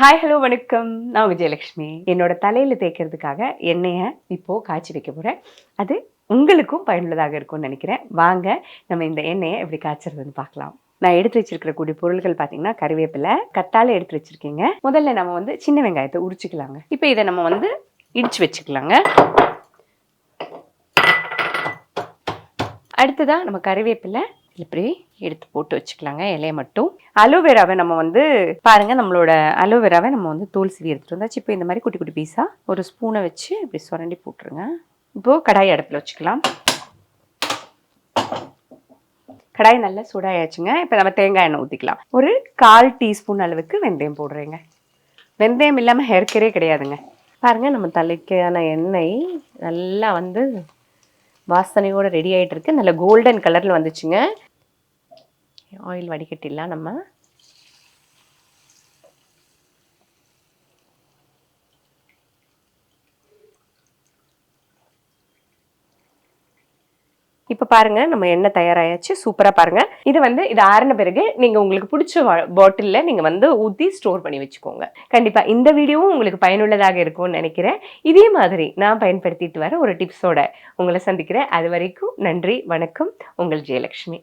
Hi hello வணக்கம். நான் உங்கள் ஜெயலக்ஷ்மி. என்னோட தலையில் தேய்க்கிறதுக்காக எண்ணெயை இப்போது காய்ச்சி வைக்க போகிறேன். அது உங்களுக்கும் பயனுள்ளதாக இருக்கும்னு நினைக்கிறேன். வாங்க நம்ம இந்த எண்ணெயை எப்படி காய்ச்சறதுன்னு பார்க்கலாம். நான் எடுத்து வச்சிருக்கிற கூடிய பொருட்கள் பார்த்தீங்கன்னா கறிவேப்பிலை, கத்தாழை எடுத்து வச்சிருக்கீங்க. முதல்ல நம்ம சின்ன வெங்காயத்தை உரிச்சிக்கலாங்க. இப்போ இதை நம்ம இடிச்சு வச்சுக்கலாங்க. அடுத்ததான் நம்ம கறிவேப்பிலை இப்படி எடுத்து போட்டு வச்சுக்கலாங்க. இலையை மட்டும் அலோவேராவை நம்ம பாருங்க, நம்மளோட அலோவேராவை நம்ம தோல் சீவி எடுத்துட்டு வந்தாச்சு. இப்போ இந்த மாதிரி குட்டி குட்டி பீஸா ஒரு ஸ்பூனை வச்சு இப்படி சுரண்டி போட்டுருங்க. இப்போ கடாய் அடுப்பில் வச்சுக்கலாம். கடாய் நல்லா சூடாயாச்சுங்க. இப்போ நம்ம தேங்காய் எண்ணெய் ஊற்றிக்கலாம். ஒரு 1/4 டீஸ்பூன் அளவுக்கு வெந்தயம் போடுறேங்க. வெந்தயம் இல்லாமல் ஹேர் கேரே கிடையாதுங்க. பாருங்க, நம்ம தலைக்கான எண்ணெய் நல்லா வாசனையோடு ரெடி ஆகிட்டு இருக்கு. நல்ல கோல்டன் கலரில் வந்துச்சுங்க. ஆயில் வடிகட்டிடலாம். நம்ம இப்போ பாருங்க, நம்ம எண்ணெய் தயாராயாச்சு. சூப்பராக பாருங்க. இது ஆறின பிறகு நீங்கள் உங்களுக்கு பிடிச்ச பாட்டிலில் நீங்கள் ஊற்றி ஸ்டோர் பண்ணி வச்சுக்கோங்க. கண்டிப்பாக இந்த வீடியோவும் உங்களுக்கு பயனுள்ளதாக இருக்கும்னு நினைக்கிறேன். இதே மாதிரி நான் பயன்படுத்திட்டு வர ஒரு டிப்ஸோட உங்களை சந்திக்கிறேன். அது வரைக்கும் நன்றி, வணக்கம். உங்கள் ஜெயலக்ஷ்மி.